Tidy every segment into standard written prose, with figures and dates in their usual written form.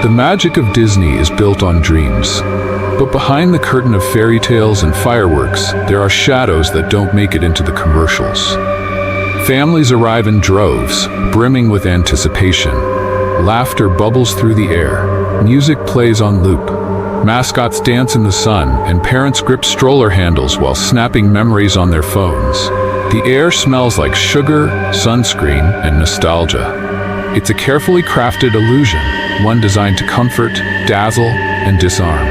The magic of Disney is built on dreams. But behind the curtain of fairy tales and fireworks, there are shadows that don't make it into the commercials. Families arrive in droves, brimming with anticipation. Laughter bubbles through the air. Music plays on loop. Mascots dance in the sun, and parents grip stroller handles while snapping memories on their phones. The air smells like sugar, sunscreen, and nostalgia. It's a carefully crafted illusion, one designed to comfort, dazzle, and disarm.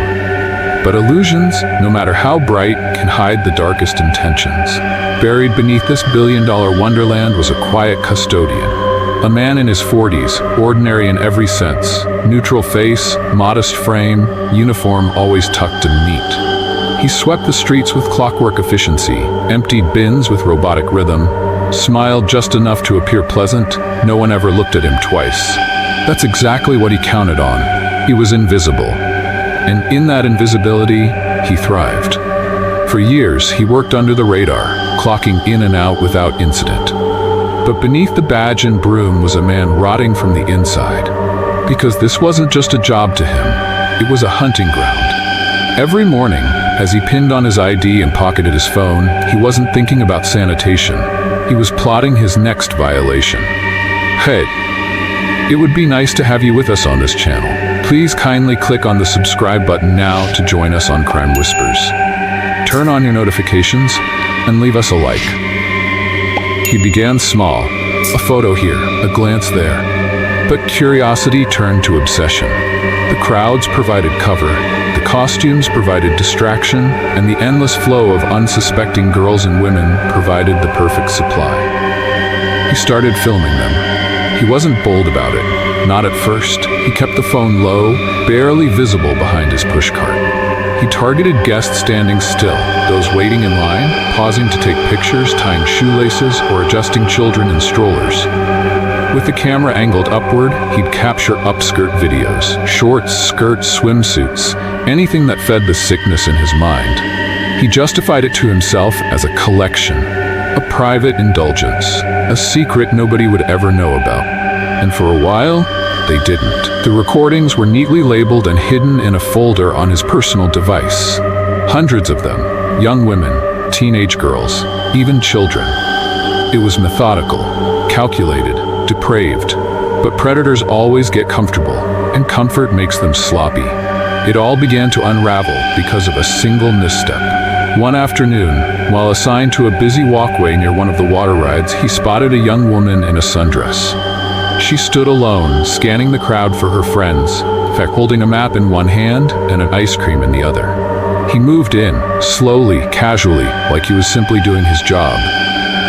But illusions, no matter how bright, can hide the darkest intentions. Buried beneath this billion-dollar wonderland was a quiet custodian. A man in his 40s, ordinary in every sense. Neutral face, modest frame, uniform always tucked and neat. He swept the streets with clockwork efficiency, emptied bins with robotic rhythm, smiled just enough to appear pleasant. No one ever looked at him twice. That's exactly what he counted on. He was invisible. And in that invisibility, he thrived. For years, he worked under the radar, clocking in and out without incident. But beneath the badge and broom was a man rotting from the inside. Because this wasn't just a job to him, it was a hunting ground. Every morning, as he pinned on his ID and pocketed his phone, he wasn't thinking about sanitation. He was plotting his next violation. Hey, it would be nice to have you with us on this channel. Please kindly click on the subscribe button now to join us on Crime Whispers. Turn on your notifications and leave us a like. He began small, a photo here, a glance there. But curiosity turned to obsession. The crowds provided cover, the costumes provided distraction, and the endless flow of unsuspecting girls and women provided the perfect supply. He started filming them. He wasn't bold about it, not at first. He kept the phone low, barely visible behind his pushcart. He targeted guests standing still, those waiting in line, pausing to take pictures, tying shoelaces, or adjusting children in strollers. With the camera angled upward, he'd capture upskirt videos, shorts, skirts, swimsuits, anything that fed the sickness in his mind. He justified it to himself as a collection, a private indulgence, a secret nobody would ever know about. And for a while, they didn't. The recordings were neatly labeled and hidden in a folder on his personal device. Hundreds of them, young women, teenage girls, even children. It was methodical, calculated, depraved. But predators always get comfortable, and comfort makes them sloppy. It all began to unravel because of a single misstep. One afternoon, while assigned to a busy walkway near one of the water rides, he spotted a young woman in a sundress. She stood alone, scanning the crowd for her friends, in fact holding a map in one hand and an ice cream in the other. He moved in, slowly, casually, like he was simply doing his job.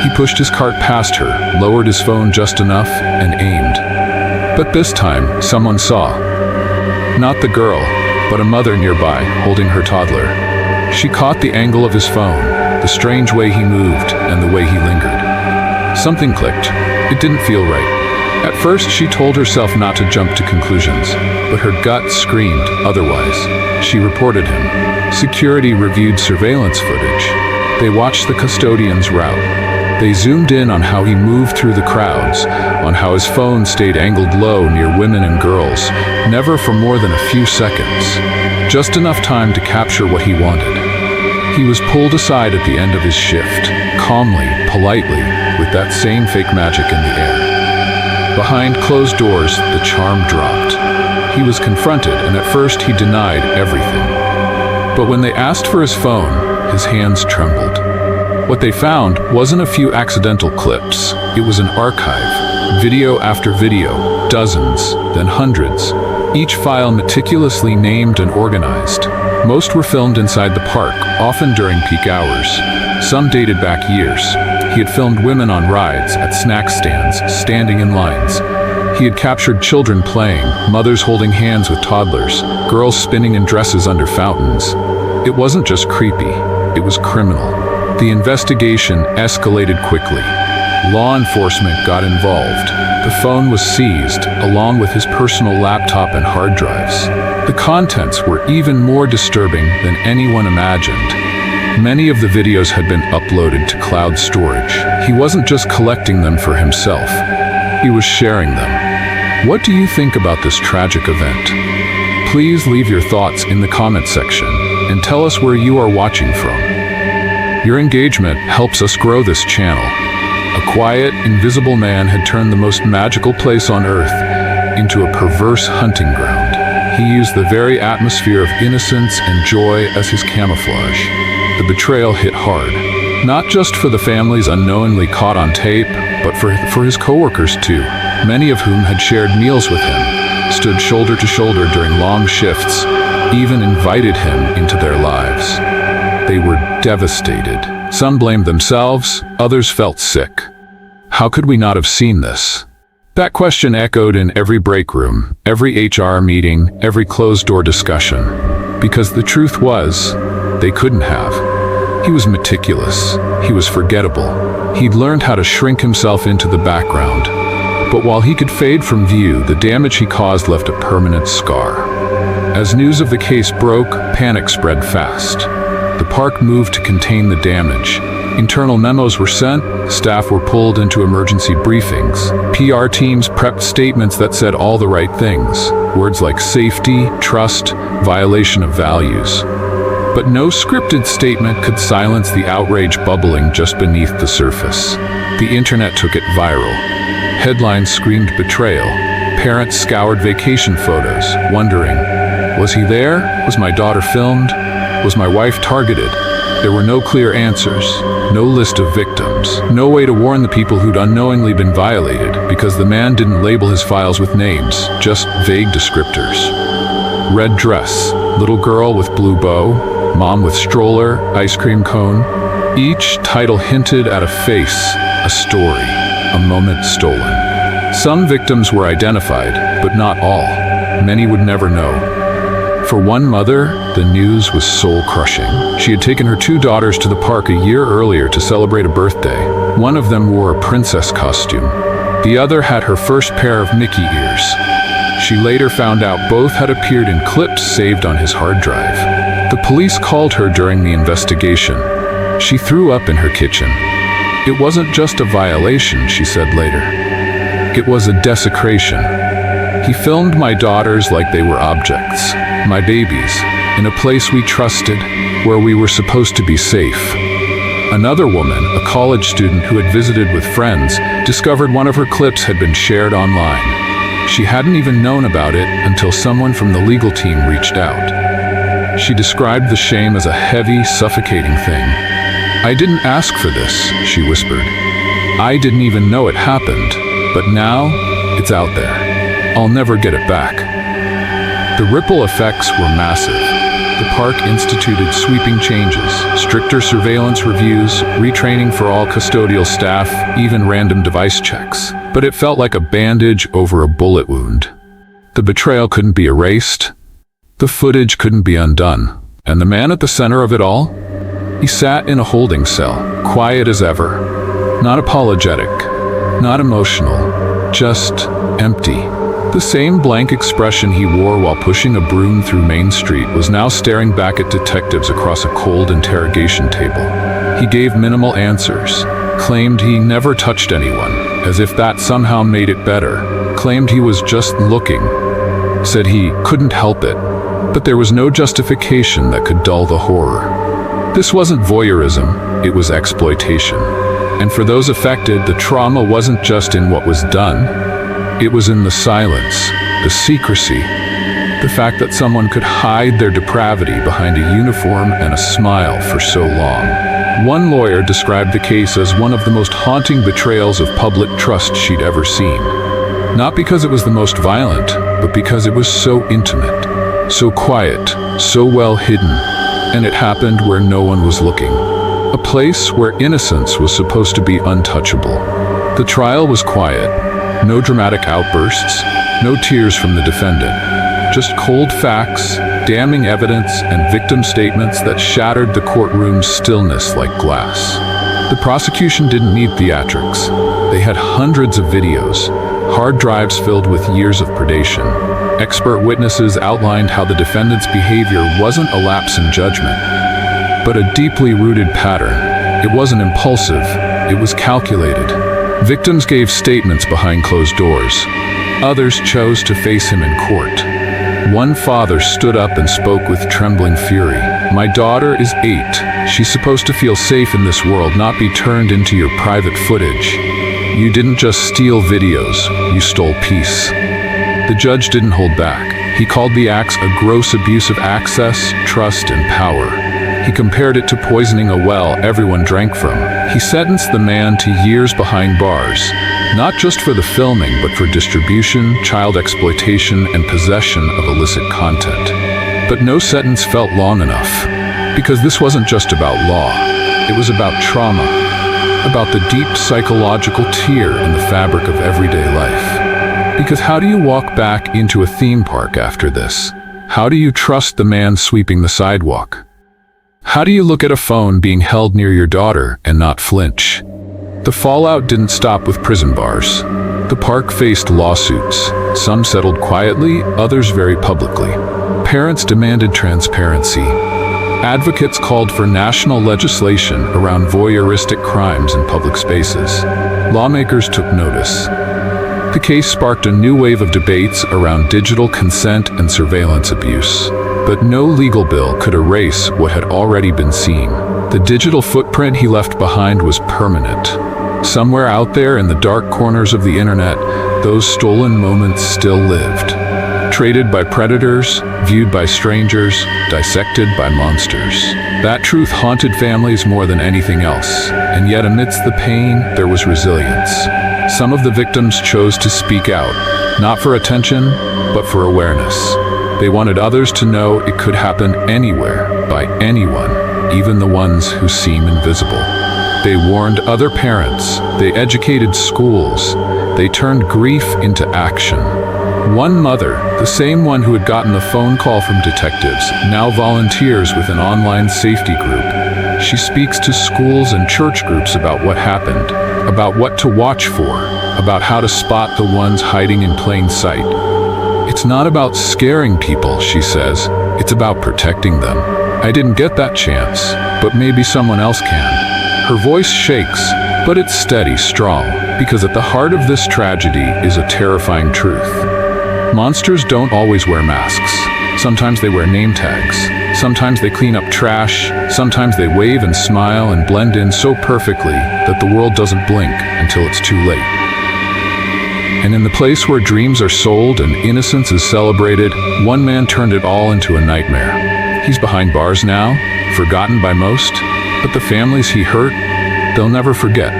He pushed his cart past her, lowered his phone just enough, and aimed. But this time, someone saw. Not the girl, but a mother nearby, holding her toddler. She caught the angle of his phone, the strange way he moved, and the way he lingered. Something clicked. It didn't feel right. At first, she told herself not to jump to conclusions, but her gut screamed otherwise. She reported him. Security reviewed surveillance footage. They watched the custodian's route. They zoomed in on how he moved through the crowds, on how his phone stayed angled low near women and girls, never for more than a few seconds. Just enough time to capture what he wanted. He was pulled aside at the end of his shift, calmly, politely, with that same fake magic in the air. Behind closed doors, the charm dropped. He was confronted, and at first he denied everything. But when they asked for his phone, his hands trembled. What they found wasn't a few accidental clips. It was an archive, video after video, dozens, then hundreds, each file meticulously named and organized. Most were filmed inside the park, often during peak hours. Some dated back years. He had filmed women on rides, at snack stands, standing in lines. He had captured children playing, mothers holding hands with toddlers, girls spinning in dresses under fountains. It wasn't just creepy, it was criminal. The investigation escalated quickly. Law enforcement got involved. The phone was seized, along with his personal laptop and hard drives. The contents were even more disturbing than anyone imagined. Many of the videos had been uploaded to cloud storage. He wasn't just collecting them for himself. He was sharing them. What do you think about this tragic event? Please leave your thoughts in the comment section and tell us where you are watching from. Your engagement helps us grow this channel. A quiet, invisible man had turned the most magical place on earth into a perverse hunting ground. He used the very atmosphere of innocence and joy as his camouflage. The betrayal hit hard, not just for the families unknowingly caught on tape, but for his coworkers too, many of whom had shared meals with him, stood shoulder to shoulder during long shifts, even invited him into their lives. They were devastated. Some blamed themselves, others felt sick. How could we not have seen this? That question echoed in every break room, every HR meeting, every closed-door discussion. Because the truth was, they couldn't have. He was meticulous. He was forgettable. He'd learned how to shrink himself into the background. But while he could fade from view, the damage he caused left a permanent scar. As news of the case broke, panic spread fast. The park moved to contain the damage. Internal memos were sent, staff were pulled into emergency briefings. PR teams prepped statements that said all the right things. Words like safety, trust, violation of values. But no scripted statement could silence the outrage bubbling just beneath the surface. The internet took it viral. Headlines screamed betrayal. Parents scoured vacation photos, wondering, was he there? Was my daughter filmed? Was my wife targeted? There were no clear answers, no list of victims, no way to warn the people who'd unknowingly been violated, because the man didn't label his files with names, just vague descriptors. Red dress, little girl with blue bow, mom with stroller, ice cream cone. Each title hinted at a face, a story, a moment stolen. Some victims were identified, but not all. Many would never know. For one mother, the news was soul-crushing. She had taken her 2 daughters to the park a year earlier to celebrate a birthday. One of them wore a princess costume. The other had her first pair of Mickey ears. She later found out both had appeared in clips saved on his hard drive. The police called her during the investigation. She threw up in her kitchen. It wasn't just a violation, she said later. It was a desecration. He filmed my daughters like they were objects, my babies, in a place we trusted, where we were supposed to be safe. Another woman, a college student who had visited with friends, discovered one of her clips had been shared online. She hadn't even known about it until someone from the legal team reached out. She described the shame as a heavy, suffocating thing. I didn't ask for this, she whispered. I didn't even know it happened, but now it's out there. I'll never get it back. The ripple effects were massive. The park instituted sweeping changes, stricter surveillance reviews, retraining for all custodial staff, even random device checks. But it felt like a bandage over a bullet wound. The betrayal couldn't be erased. The footage couldn't be undone. And the man at the center of it all? He sat in a holding cell, quiet as ever. Not apologetic, not emotional, just empty. The same blank expression he wore while pushing a broom through Main Street was now staring back at detectives across a cold interrogation table. He gave minimal answers, claimed he never touched anyone, as if that somehow made it better, claimed he was just looking, said he couldn't help it, but there was no justification that could dull the horror. This wasn't voyeurism, it was exploitation. And for those affected, the trauma wasn't just in what was done. It was in the silence, the secrecy, the fact that someone could hide their depravity behind a uniform and a smile for so long. One lawyer described the case as one of the most haunting betrayals of public trust she'd ever seen. Not because it was the most violent, but because it was so intimate, so quiet, so well hidden, and it happened where no one was looking. A place where innocence was supposed to be untouchable. The trial was quiet. No dramatic outbursts, no tears from the defendant. Just cold facts, damning evidence, and victim statements that shattered the courtroom's stillness like glass. The prosecution didn't need theatrics. They had hundreds of videos, hard drives filled with years of predation. Expert witnesses outlined how the defendant's behavior wasn't a lapse in judgment, but a deeply rooted pattern. It wasn't impulsive, it was calculated. Victims gave statements behind closed doors. Others chose to face him in court. One father stood up and spoke with trembling fury. "My daughter is 8. She's supposed to feel safe in this world, not be turned into your private footage. You didn't just steal videos, you stole peace." The judge didn't hold back. He called the acts a gross abuse of access, trust, and power. He compared it to poisoning a well everyone drank from. He sentenced the man to years behind bars, not just for the filming, but for distribution, child exploitation, and possession of illicit content. But no sentence felt long enough, because this wasn't just about law. It was about trauma, about the deep psychological tear in the fabric of everyday life. Because how do you walk back into a theme park after this? How do you trust the man sweeping the sidewalk? How do you look at a phone being held near your daughter and not flinch? The fallout didn't stop with prison bars. The park faced lawsuits. Some settled quietly, others very publicly. Parents demanded transparency. Advocates called for national legislation around voyeuristic crimes in public spaces. Lawmakers took notice. The case sparked a new wave of debates around digital consent and surveillance abuse. But no legal bill could erase what had already been seen. The digital footprint he left behind was permanent. Somewhere out there in the dark corners of the internet, those stolen moments still lived. Traded by predators, viewed by strangers, dissected by monsters. That truth haunted families more than anything else. And yet amidst the pain, there was resilience. Some of the victims chose to speak out, not for attention, but for awareness. They wanted others to know it could happen anywhere, by anyone, even the ones who seem invisible. They warned other parents, they educated schools, they turned grief into action. One mother, the same one who had gotten a phone call from detectives, now volunteers with an online safety group. She speaks to schools and church groups about what happened, about what to watch for, about how to spot the ones hiding in plain sight. "It's not about scaring people," she says. "It's about protecting them. I didn't get that chance, but maybe someone else can." Her voice shakes, but it's steady, strong, because at the heart of this tragedy is a terrifying truth. Monsters don't always wear masks. Sometimes they wear name tags. Sometimes they clean up trash. Sometimes they wave and smile and blend in so perfectly that the world doesn't blink until it's too late. And in the place where dreams are sold and innocence is celebrated, one man turned it all into a nightmare. He's behind bars now, forgotten by most, but the families he hurt, they'll never forget.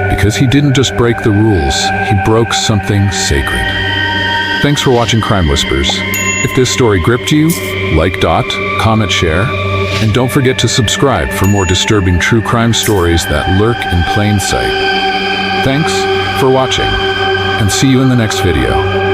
Because he didn't just break the rules, he broke something sacred. Thanks for watching Crime Whispers. If this story gripped you, like, comment, share, and don't forget to subscribe for more disturbing true crime stories that lurk in plain sight. Thanks for watching, and see you in the next video.